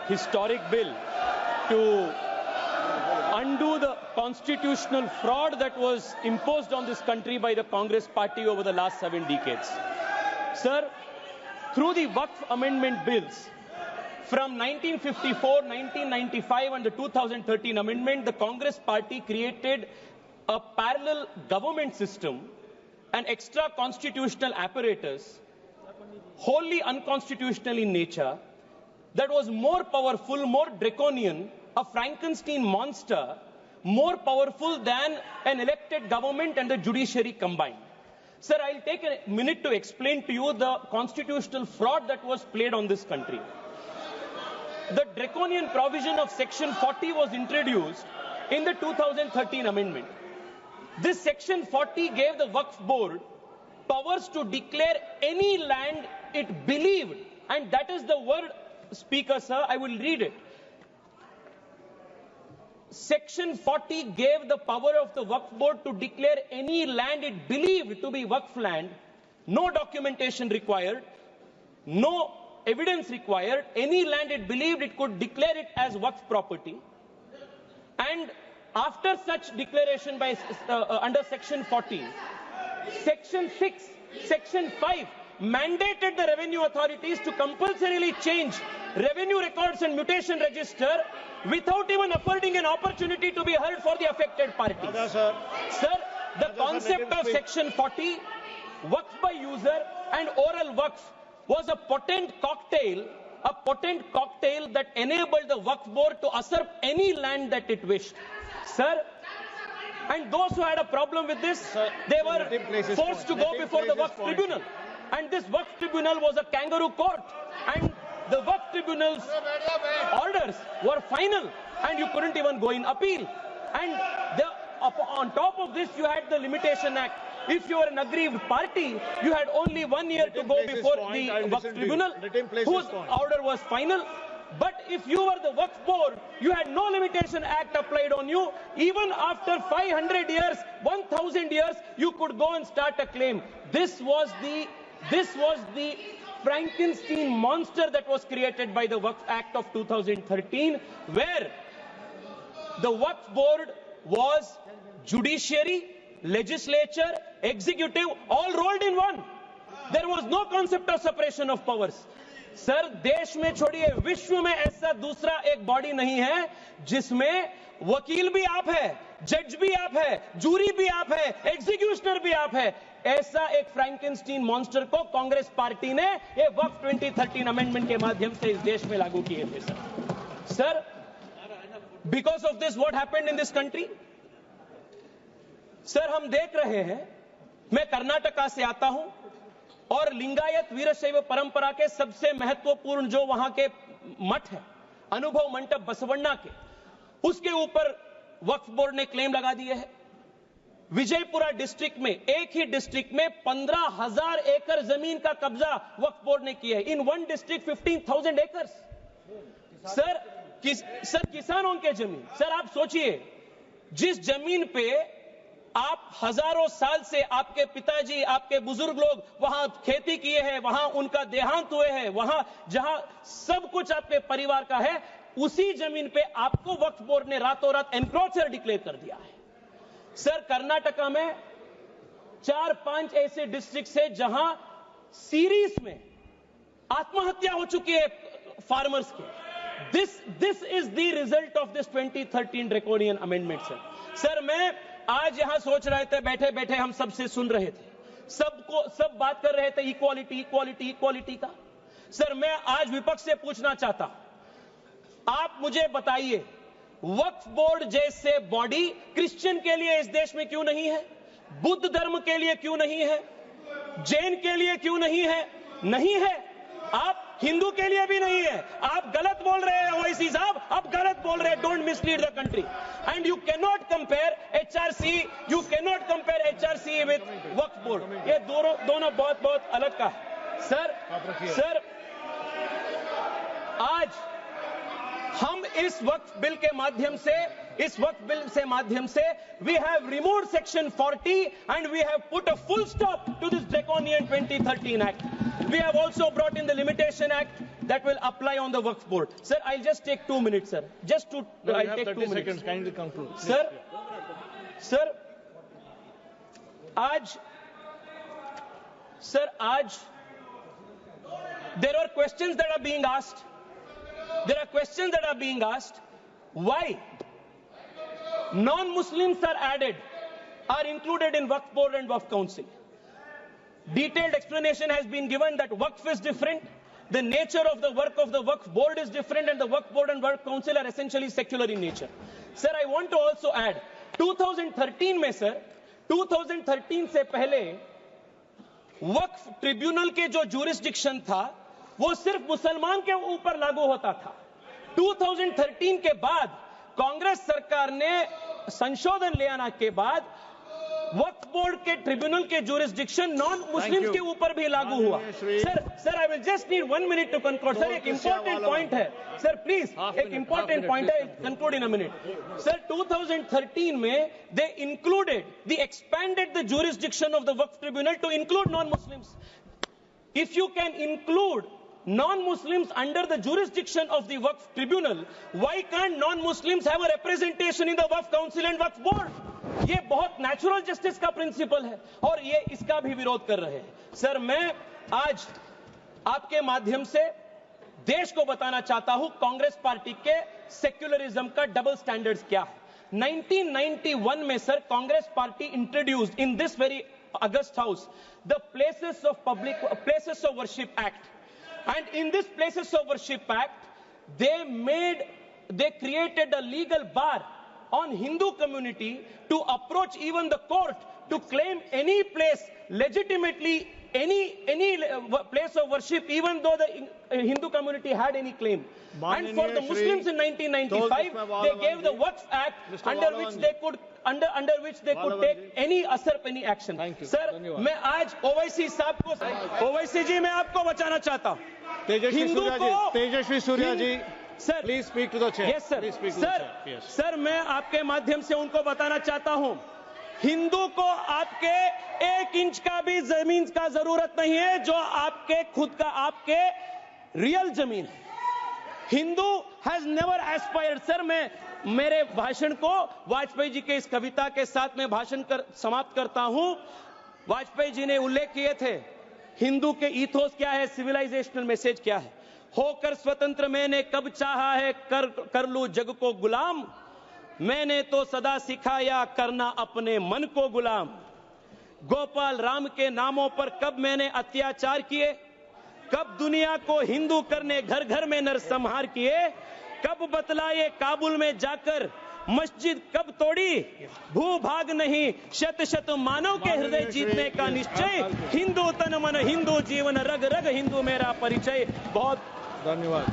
historic bill to undo the constitutional fraud that was imposed on this country by the Congress party over the last 7 decades. Sir, through the Waqf amendment bills from 1954, 1995 and the 2013 amendment, the Congress party created a parallel government system, an extra constitutional apparatus, wholly unconstitutional in nature, that was more powerful, more draconian, a Frankenstein monster, more powerful than an elected government and the judiciary combined. Sir, I'll take a minute to explain to you the constitutional fraud that was played on this country. The draconian provision of Section 40 was introduced in the 2013 amendment. This Section 40 gave the Waqf Board powers to declare any land it believed, and that is the word, Speaker, sir, I will read it. Section 40 gave the power of the Waqf Board to declare any land it believed to be Waqf land, no documentation required, no evidence required, any land it believed it could declare it as Waqf property. And after such declaration by under Section 40, Section 6, Section 5 mandated the revenue authorities to compulsorily change revenue records and mutation register without even affording an opportunity to be heard for the affected parties. Sir, the concept of Section 40, Waqf by user and oral Waqf, was a potent cocktail that enabled the Waqf Board to usurp any land that it wished. Sir, and those who had a problem with this, they were forced to go before the Waqf Tribunal. And this Waqf Tribunal was a kangaroo court. And the Waqf Tribunal's orders were final, and you couldn't even go in appeal. And on top of this, you had the Limitation Act. If you were an aggrieved party, you had only 1 year to go before the Waqf Tribunal, whose order was final. But if you were the Waqf Board, you had no Limitation Act applied on you. Even after 500 years, 1,000 years, you could go and start a claim. This was the Frankenstein monster that was created by the Waqf Act of 2013, where the Waqf Board was judiciary, legislature, executive, all rolled in one. There was no concept of separation of powers. Sir, देश में छोड़िए, विश्व में ऐसा दूसरा एक body नहीं है जिसमें वकील भी आप है, जज भी आप है, जूरी भी आप है, एग्जीक्यूशनर भी आप है. ऐसा एक फ्रैंकेनस्टीन मॉन्स्टर को कांग्रेस पार्टी ने ये वक्फ 2013 अमेंडमेंट के माध्यम से इस देश में लागू किए थे. Sir, because of this what happened in this country? Sir, हम देख रहे हैं, मैं कर्नाटका से आता हूं और लिंगायत वीरशैव परंपरा के सबसे महत्वपूर्ण जो वहां के मठ है, अनुभव मंडप बसवण्णा के, उसके ऊपर वक्फ बोर्ड ने क्लेम लगा दिए है. विजयपुरा डिस्ट्रिक्ट में, एक ही डिस्ट्रिक्ट में 15,000 एकड़ जमीन का कब्जा वक्फ बोर्ड ने किया है. In one district 15,000 acres. Sir, किसानों के जमीन. सर, आप सोचिए, जिस जमीन पे आप हजारों साल से आपके पिताजी, आपके बुजुर्ग लोग वहां खेती किए हैं, वहां उनका देहांत हुए हैं, वहां जहां सब कुछ आपके परिवार का है, उसी जमीन पे आपको वक्फ बोर्ड ने रातों रात एनक्रोचर डिक्लेयर कर दिया है. सर, कर्नाटका में 4-5 ऐसे डिस्ट्रिक्ट है जहां सीरीज में आत्महत्या हो चुकी है फार्मर्स के. This is the result of this 2013 draconian amendment. Sir, मैं आज यहां सोच रहे थे, बैठे बैठे हम सबसे सुन रहे थे, सब बात कर रहे थे इक्वालिटी इक्वालिटी इक्वालिटी का. सर, मैं आज विपक्ष से पूछना चाहता हूं, आप मुझे बताइए, वक्फ बोर्ड जैसे बॉडी क्रिश्चियन के लिए इस देश में क्यों नहीं है? बुद्ध धर्म के लिए क्यों नहीं है? जैन के लिए क्यों नहीं है? नहीं है. आप हिंदू के लिए भी नहीं है. आप गलत बोल रहे हैं ओवैसी साहब, आप गलत बोल रहे हैं. Don't mislead the country. And you cannot compare HRC with Waqf board. ये दोनों बहुत बहुत अलग का है. सर, आज हम इस वक्फ बिल के माध्यम से we have removed Section 40 and we have put a full stop to this draconian 2013 Act. We have also brought in the Limitation Act that will apply on the Waqf Board. Sir, I'll just take 2 minutes, sir. Just to, No, I'll you have take 30 2 minutes. seconds. Kindly conclude. Sir, आज there are questions that are being asked. There are questions that are being asked. Why non-Muslims are added, are included in Waqf Board and Waqf Council? Detailed explanation has been given that Waqf is different, the nature of the work of the Waqf Board is different, and the Waqf Board and Waqf Council are essentially secular in nature. Sir, I want to also add, 2013 में sir, 2013 से पहले वक्फ tribunal के जो jurisdiction था वो सिर्फ मुसलमान के ऊपर लागू होता था। 2013 के बाद कांग्रेस सरकार ने संशोधन ले आने के बाद वक्फ बोर्ड के ट्रिब्यूनल के ज्यूरिसडिक्शन नॉन मुस्लिम्स के ऊपर भी लागू हुआ। Sir I will just need 1 minute to conclude. Sir एक इंपॉर्टेंट पॉइंट है सर, प्लीज एक इंपॉर्टेंट पॉइंट है, conclude in a minute. Sir 2013 में they included the expanded the jurisdiction of the Waqf tribunal to include non Muslims. If you can include non-Muslims under the jurisdiction of the Waqf Tribunal, why can't non-Muslims have a representation in the Waqf Council and Waqf Board? ये बहुत natural justice का principal है और ये इसका भी विरोध कर रहे हैं। सर मैं आज आपके माध्यम से देश को बताना चाहता हूं कांग्रेस पार्टी के सेक्युलरिज्म का डबल स्टैंडर्ड्स क्या है। 1991 में sir Congress party introduced in this very August house the places of worship act, and in this Places of Worship Act they created a legal bar on Hindu community to approach even the court to claim any place legitimately, any place of worship, even though the Hindu community had any claim. And for the Muslims in 1995 they gave the Waqf Act under which they could take any asar any action. Sir मैं आज ओवैसी साहब को, ओवैसी जी मैं आपको बचाना चाहता हूं। Tejasvi Surya ji sir please speak to the chair. Yes sir, sir मैं आपके माध्यम से उनको बताना चाहता हूं, हिंदू को आपके 1 इंच का भी जमीन का जरूरत नहीं है जो आपके खुद का आपके रियल जमीन है। Hindu has never aspired. Sir मैं मेरे भाषण को वाजपेयी जी के इस कविता के साथ में भाषण समाप्त करता हूं। वाजपेयी जी ने उल्लेख किए थे हिंदू के ईथोस क्या है, सिविलाइजेशनल मैसेज क्या है। होकर स्वतंत्र मैंने कब चाहा है कर लूं जग को गुलाम, मैंने तो सदा सिखाया करना अपने मन को गुलाम। गोपाल राम के नामों पर कब मैंने अत्याचार किए, कब दुनिया को हिंदू करने घर घर में नरसंहार किए, कब बतलाए काबुल में जाकर मस्जिद कब तोड़ी, भूभाग नहीं शत शत मानव के हृदय जीतने का निश्चय, हिंदू तन मन हिंदू जीवन रग रग हिंदू मेरा परिचय। बहुत धन्यवाद।